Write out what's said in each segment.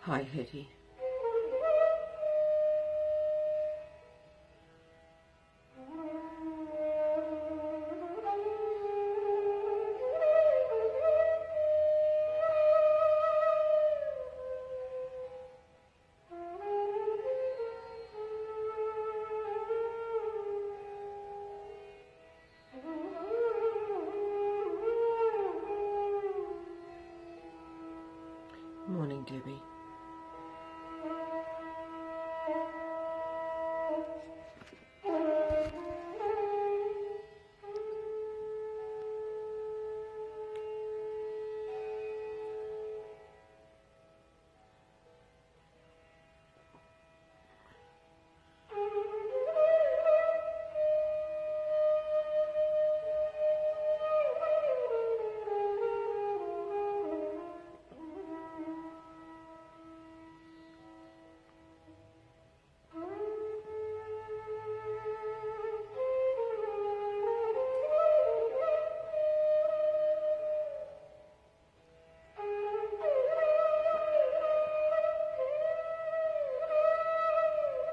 Hi, Hetty. Morning, Debbie.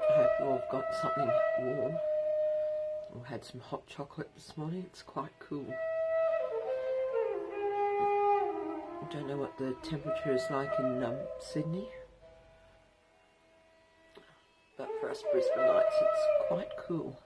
I hope you all got something warm. We had some hot chocolate this morning. It's quite cool. I don't know what the temperature is like in Sydney, but for us Brisbaneites it's quite cool.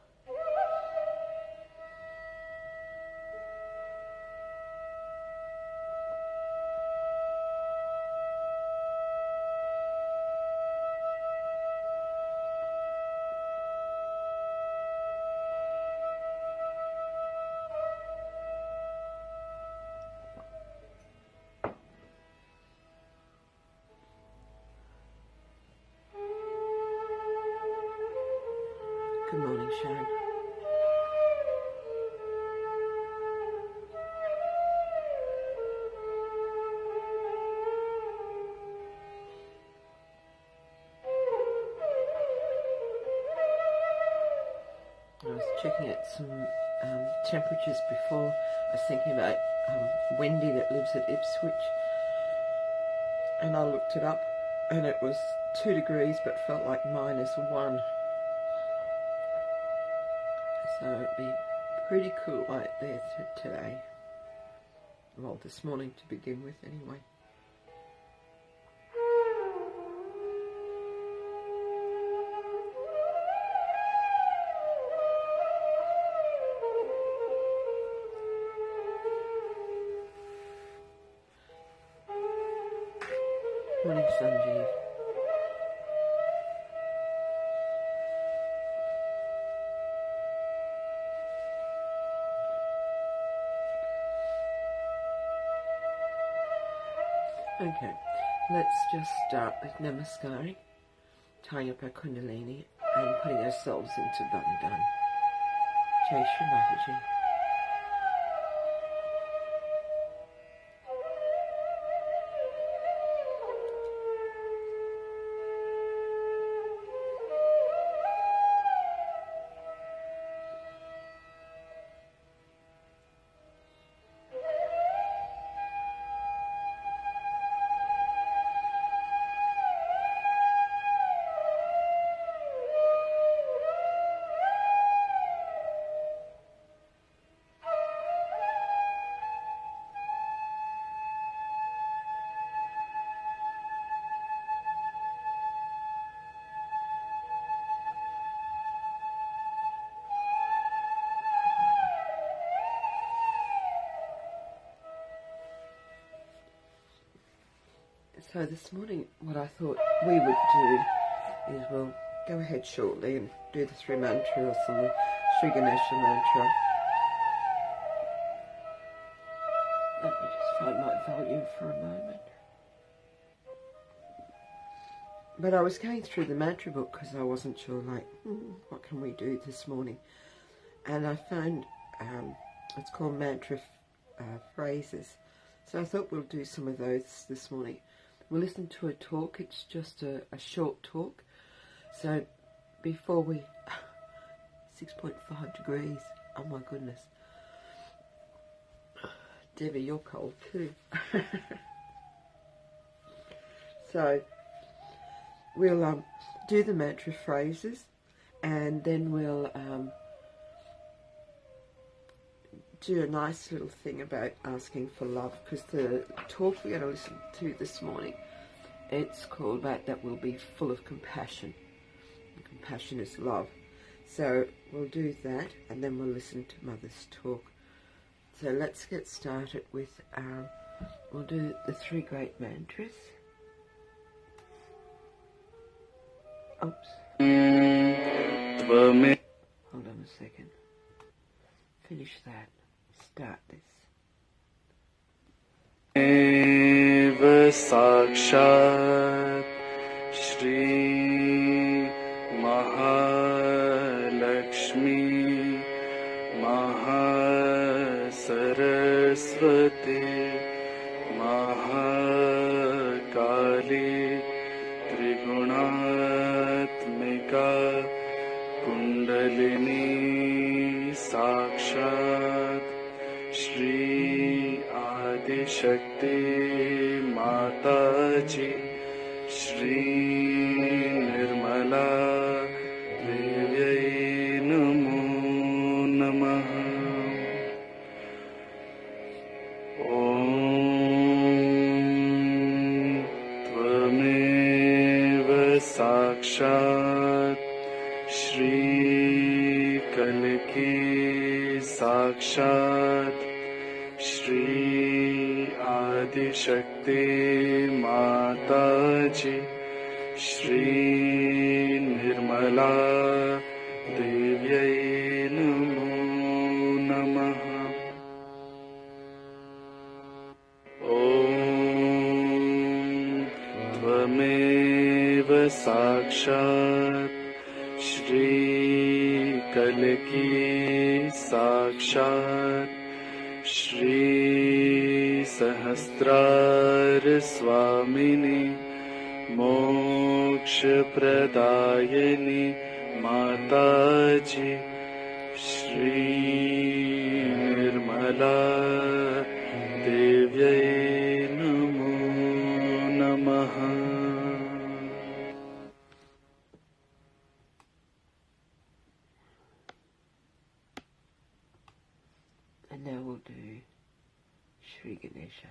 Good morning, Sharon. I was checking at some temperatures before. I was thinking about Wendy that lives at Ipswich, and I looked it up and it was 2 degrees but felt like -1. So it'd be pretty cool out there today. Well, this morning to begin with anyway. Morning, Sanjeev. Okay, let's just start with Namaskaring, tying up our Kundalini and putting ourselves into Bandhan. Jai Shri Mataji. So this morning what I thought we would do is we'll go ahead shortly and do the 3 mantras and the Shri Ganesha mantra. Let me just find my volume for a moment. But I was going through the mantra book because I wasn't sure, like, what can we do this morning? And I found it's called mantra phrases. So I thought we'll do some of those this morning. We'll listen to a talk. It's just a short talk. So before we... 6.5 degrees. Oh my goodness. Debbie, you're cold too. So we'll do the mantra phrases, and then we'll do a nice little thing about asking for love, because the talk we're going to listen to this morning, it's called that will be full of compassion. And compassion is love. So we'll do that, and then we'll listen to Mother's talk. So let's get started with, we'll do the 3 great mantras. Oops. Hold on a second. Finish that. Start this. Eva Sakshat Shri Mahalakshmi Mahasaraswati Mahakali Triguణatmika Kundalini Sakshat Shri Adi Shakti Mataji Shri Nirmala Devyai Namo Namaha. Om Tvameva Sakshat Shri Kalki Sakshat Shri Adi Shakti Mataji Shri Nirmala Devyai Namo Namaha. Om Tvameva Sakshat Shri Kalki Sakshat Shri Sahasrar Swamini Moksha Pradayani Mataji Shri Nirmala Devyai Namo Namaha. And now we'll do Shri Ganesha.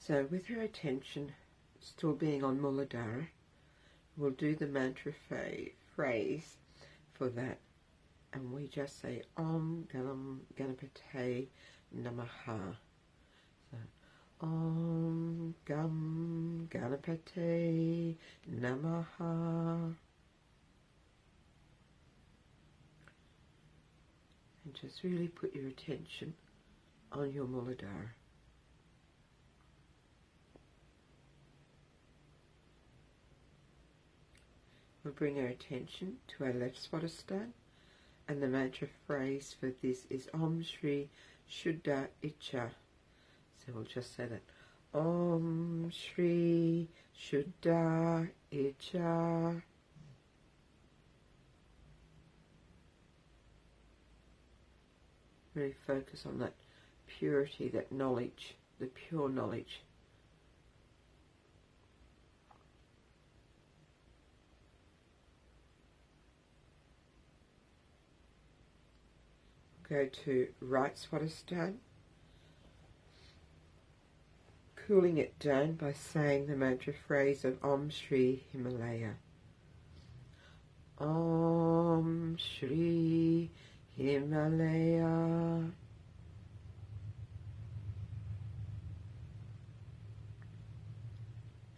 So with your attention still being on Muladhara, we'll do the mantra phrase for that, and we just say Om Ganam Ganapate Namaha. So, Om Gam Ganapate Namaha. And just really put your attention on your Muladhara. We'll bring our attention to our left Swadhisthana, and the mantra phrase for this is Om Shri Shuddha Icha. So we'll just say that. Om Shri Shuddha Icha. Really focus on that purity, that knowledge, the pure knowledge. Go to right Swadhisthana, cooling it down by saying the mantra phrase of Om Shri Himalaya. Om Shri Himalaya.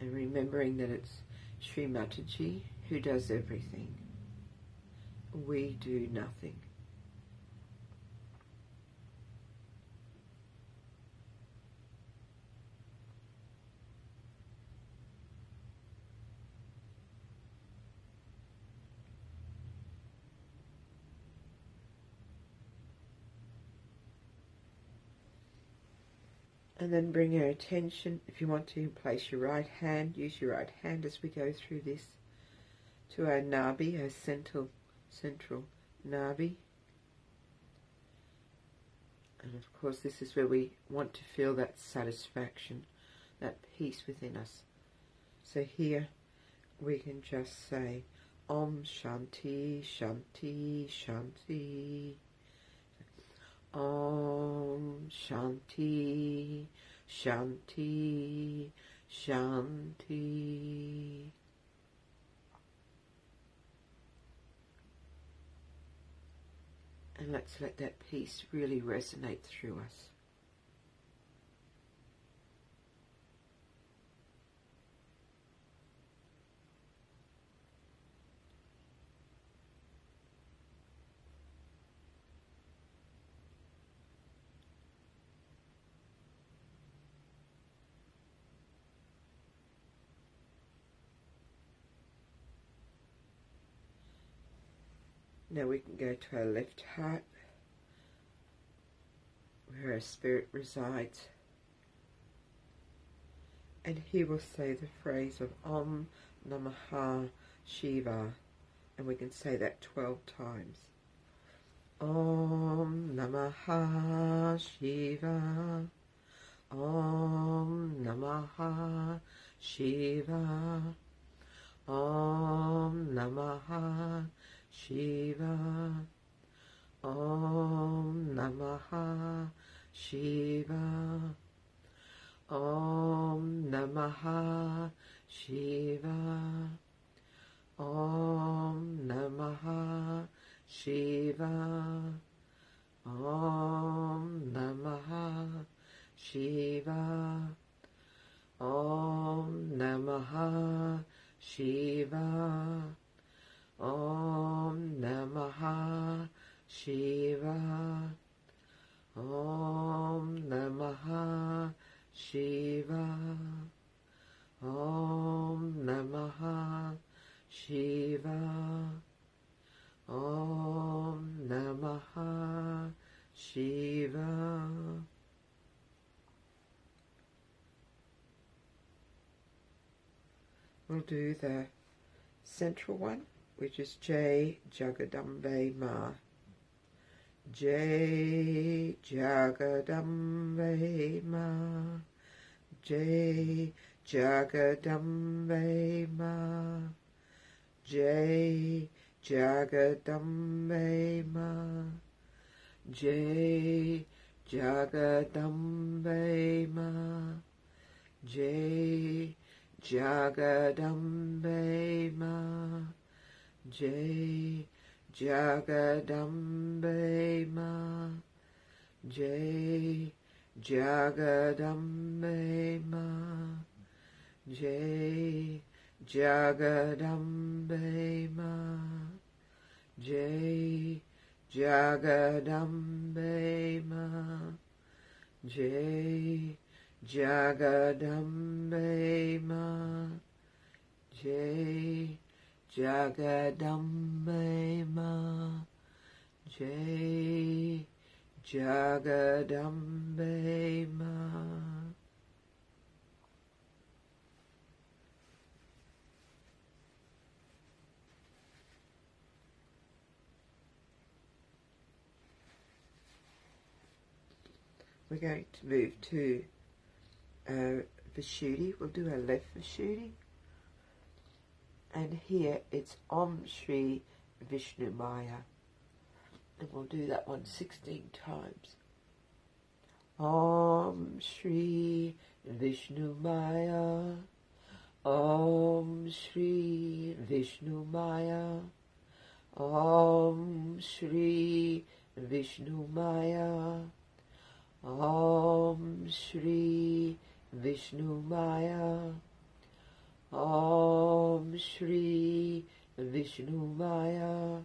And remembering that it's Shri Mataji who does everything. We do nothing. And then bring our attention, if you want to, place your right hand, use your right hand as we go through this, to our nabi, our central nabi. And of course this is where we want to feel that satisfaction, that peace within us. So here we can just say Om Shanti, Shanti, Shanti. Om Shanti, Shanti, Shanti. And let's let that peace really resonate through us. Now we can go to our left heart, where our spirit resides. And here we'll say the phrase of Om Namaha Shiva, and we can say that 12 times. Om Namaha Shiva, Om Namaha Shiva, Om Namaha Shiva, Om Namaha Shiva, Om Namaha Shiva, Om Namaha Shiva, Om Namaha Shiva, Om Namaha Shiva, Om Namaha Shiva, Om Namaha Shiva, Om Namaha Shiva, Om Namaha Shiva. We'll do the central one, which is Jai Jagadambe Ma. Jai Jagadambe Ma. Jai Jagadambe Ma. Jai Jagadambe Ma. Jai Jagadambe Ma. Jai Jagadambe Ma, Jai Jagadambe Ma, Jai Jagadambe Ma, Jai Jagadambe Ma, Jai Jagadambe Ma, Jai Jagadambe Ma, Jai Jagadambe Ma, Jai Jagadambe Ma. We're going to move to Vishuddhi. We'll do our left Vishuddhi. And here it's Om Shri Vishnu Maya. And we'll do that one 16 times. Om Shri Vishnu Maya. Om Shri Vishnu Maya. Om Shri Vishnu Maya. Om Shri Vishnu Maya. Om Shri Vishnu Maya.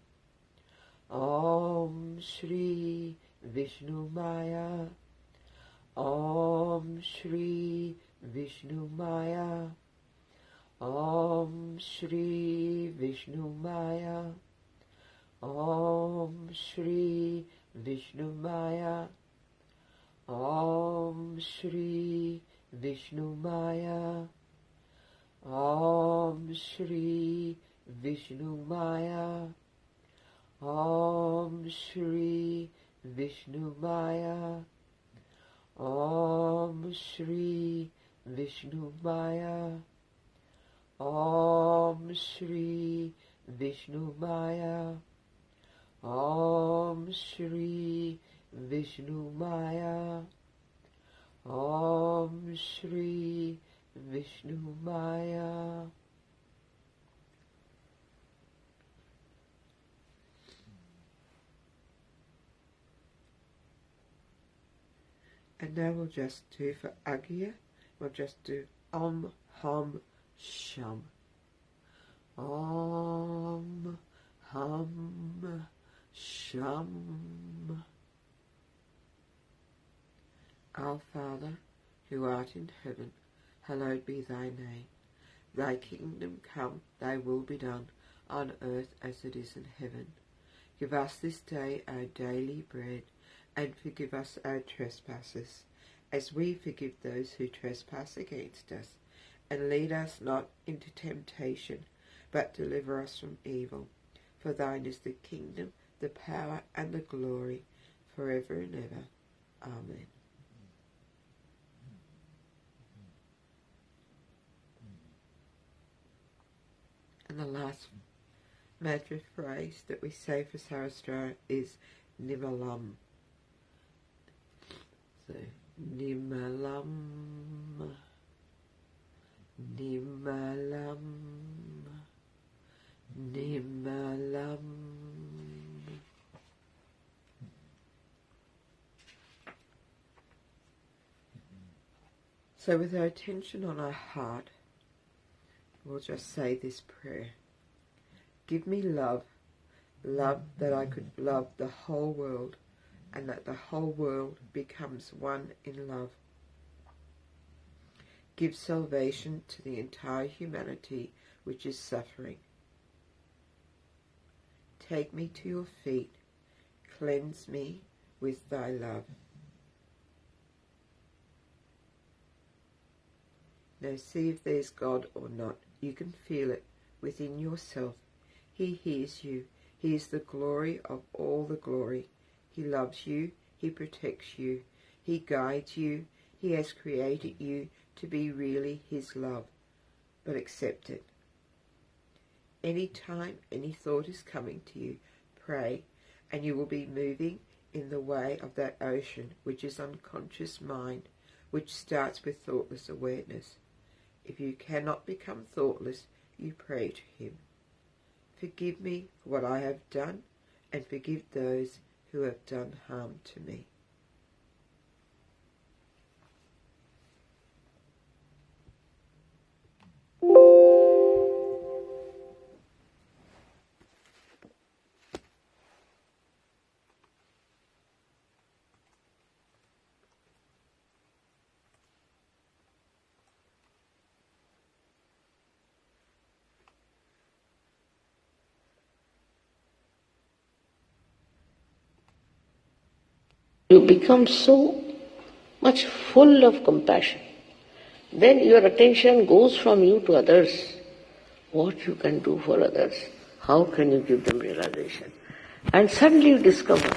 Om Shri Vishnu Maya. Om Shri Vishnu Maya. Om Shri Vishnu Maya. Om Shri Vishnu Maya. Om Shri Vishnu Maya. Om Shri Vishnu Maya. Om Shri Vishnu Maya. Om Shri Vishnu Maya. Om Shri Vishnu Maya. Om Shri Vishnu Maya. Om Shri Vishnu Maya. And now we'll just do for Agya, we'll just do Om Hum Shum. Om Hum Shum. Our Father, who art in heaven, hallowed be thy name. Thy kingdom come, thy will be done, on earth as it is in heaven. Give us this day our daily bread, and forgive us our trespasses, as we forgive those who trespass against us. And lead us not into temptation, but deliver us from evil. For thine is the kingdom, the power, and the glory, forever and ever. Amen. And the last mantra phrase that we say for Sarastra is Nimalam. So, Nimalam, Nimalam, Nimalam. So with our attention on our heart, we'll just say this prayer. Give me love, love that I could love the whole world, and that the whole world becomes one in love. Give salvation to the entire humanity which is suffering. Take me to your feet, cleanse me with thy love. Now see if there's God or not. You can feel it within yourself. He hears you. He is the glory of all the glory. He loves you. He protects you. He guides you. He has created you to be really his love. But accept it. Any time any thought is coming to you, pray, and you will be moving in the way of that ocean which is unconscious mind, which starts with thoughtless awareness. If you cannot become thoughtless, you pray to him. Forgive me for what I have done, and forgive those who have done harm to me. You become so much full of compassion. Then your attention goes from you to others. What you can do for others. How can you give them realization? And suddenly you discover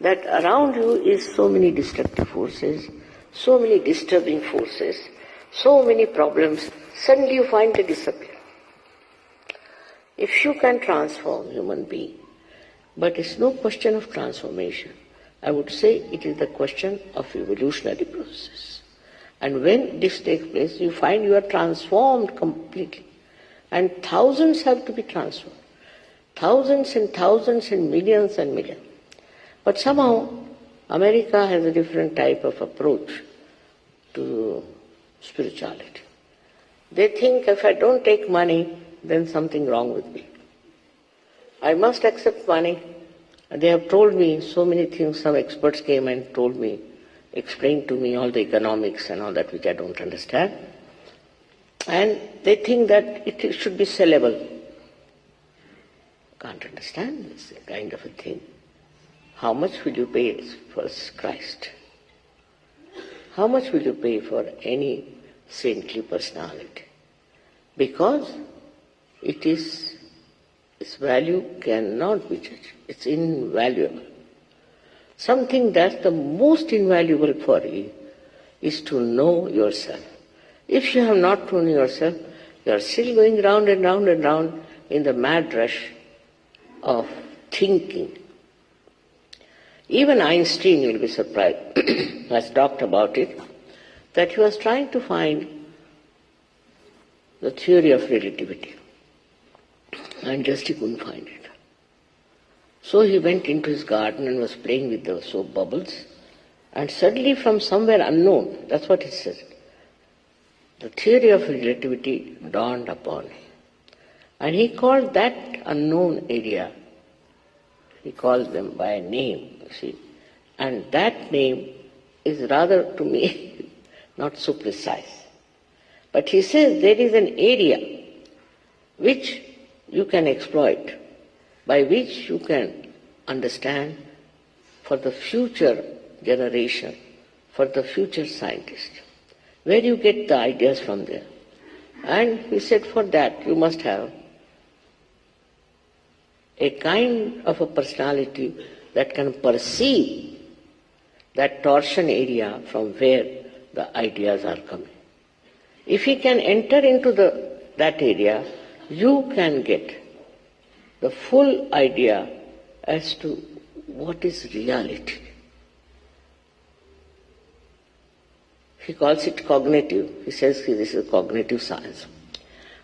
that around you is so many destructive forces, so many disturbing forces, so many problems. Suddenly you find they disappear. If you can transform human being, but it's no question of transformation. I would say it is the question of evolutionary process. And when this takes place, you find you are transformed completely. And thousands have to be transformed. Thousands and thousands and millions and millions. But somehow, America has a different type of approach to spirituality. They think if I don't take money, then something wrong with me. I must accept money. They have told me so many things. Some experts came and told me, explained to me all the economics and all that which I don't understand. And they think that it should be sellable. Can't understand this kind of a thing. How much will you pay for Christ? How much will you pay for any saintly personality? Because its value cannot be judged. It's invaluable. Something that's the most invaluable for you is to know yourself. If you have not known yourself, you are still going round and round and round in the mad rush of thinking. Even Einstein, you will be surprised, has talked about it, that he was trying to find the theory of relativity. And just he couldn't find it. So he went into his garden and was playing with the soap bubbles, and suddenly from somewhere unknown, that's what he says, the theory of relativity dawned upon him. And he called that unknown area, he calls them by a name, you see. And that name is rather, to me, not so precise. But he says there is an area which you can exploit, by which you can understand for the future generation, for the future scientist, where you get the ideas from there. And he said for that you must have a kind of a personality that can perceive that torsion area from where the ideas are coming. If he can enter into that area, you can get the full idea as to what is reality. He calls it cognitive. He says this is cognitive science.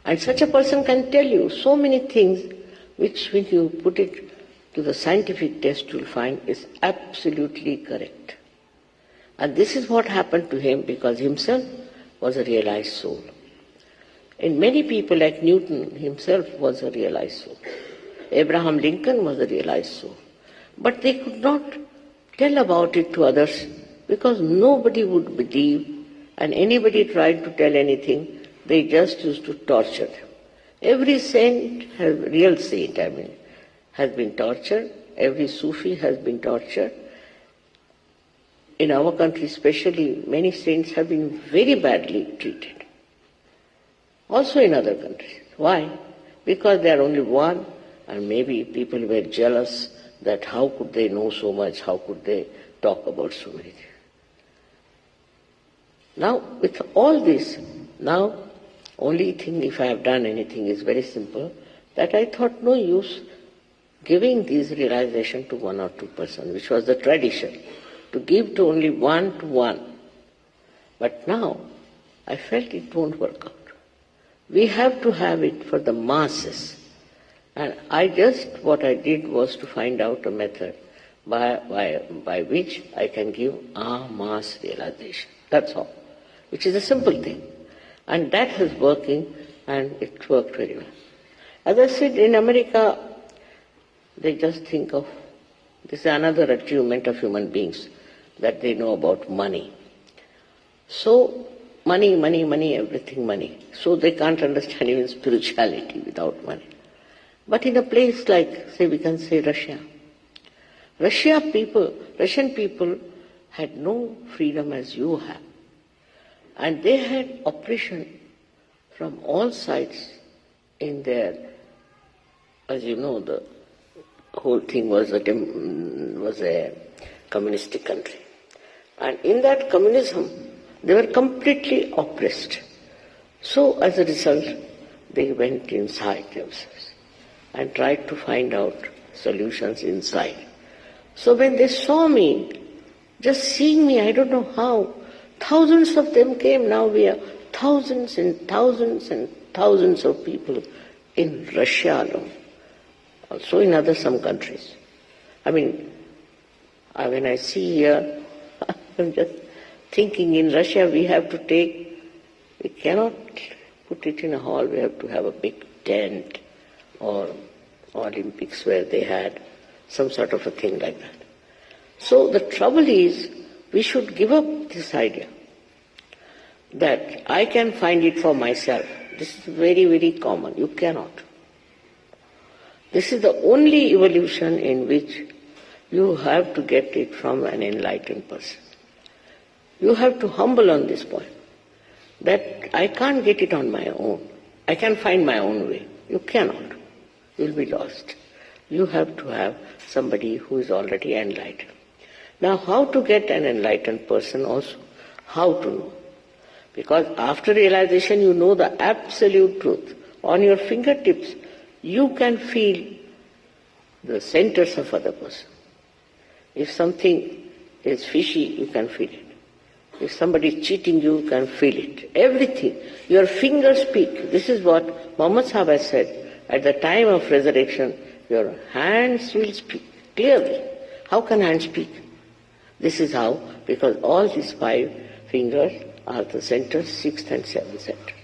And such a person can tell you so many things which when you put it to the scientific test you'll find is absolutely correct. And this is what happened to him because himself was a realized soul. And many people like Newton himself was a realized soul. Abraham Lincoln was a realized soul. But they could not tell about it to others because nobody would believe, and anybody tried to tell anything, they just used to torture them. Every saint, real saint, has been tortured. Every Sufi has been tortured. In our country especially, many saints have been very badly treated. Also in other countries. Why? Because they are only one, and maybe people were jealous that how could they know so much, how could they talk about so many things. Now, with all this, now, only thing if I have done anything is very simple, that I thought no use giving these realization to one or two persons, which was the tradition, to give to only one to one. But now, I felt it won't work out. We have to have it for the masses. And what I did was to find out a method by which I can give a mass realization. That's all. Which is a simple thing. And that is working, and it worked very well. As I said, in America, they just think of, this is another achievement of human beings, that they know about money. So, money, everything money. So they can't understand even spirituality without money. But in a place like, say, we can say Russia. Russian people had no freedom as you have. And they had oppression from all sides in their, as you know, the whole thing was a communistic country. And in that communism, they were completely oppressed. So as a result, they went inside themselves and tried to find out solutions inside. So when they saw me, just seeing me, I don't know how, thousands of them came. Now we are thousands and thousands and thousands of people in Russia alone, also in some countries. When I see here, I'm just thinking in Russia we cannot put it in a hall, we have to have a big tent or Olympics where they had some sort of a thing like that. So the trouble is, we should give up this idea that I can find it for myself. This is very, very common. You cannot. This is the only evolution in which you have to get it from an enlightened person. You have to humble on this point, that I can't get it on my own. I can find my own way. You cannot. You'll be lost. You have to have somebody who is already enlightened. Now, how to get an enlightened person also? How to know? Because after realization, you know the absolute truth. On your fingertips, you can feel the centers of other person. If something is fishy, you can feel it. If somebody is cheating you, can feel it. Everything. Your fingers speak. This is what Muhammad Sahib has said. At the time of resurrection, your hands will speak clearly. How can hands speak? This is how, because all these 5 fingers are the centers, 6th and 7th center.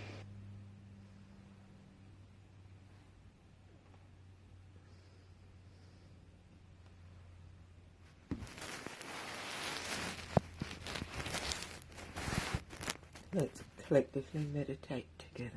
Let's collectively meditate together.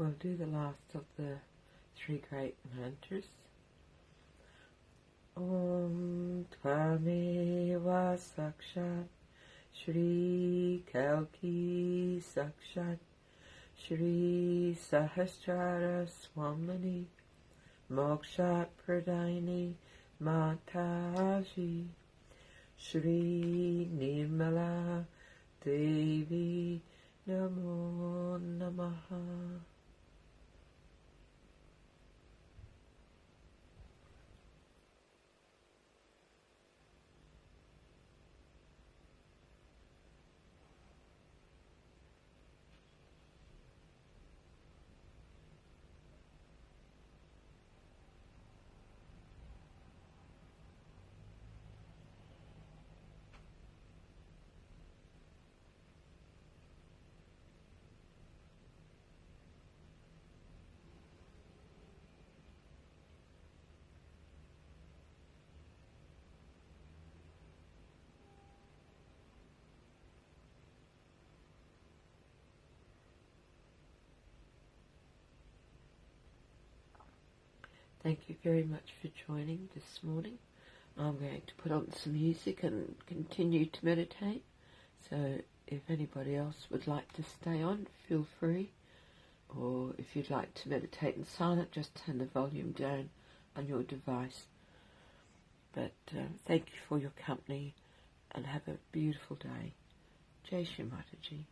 we'll do the last of the three great mantras. Om Tvameva Sakshat Shri Kalki Sakshat Shri Sahasrara Swamini Moksha Pradayini Mataji Shri Nirmala Devi Namo Namaha. Thank you very much for joining this morning. I'm going to put on some music and continue to meditate. So if anybody else would like to stay on, feel free. Or if you'd like to meditate in silence, just turn the volume down on your device. But thank you for your company and have a beautiful day. Jai Shri Mataji.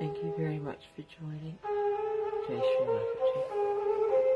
Thank you very much for joining. Jai Shri Mataji.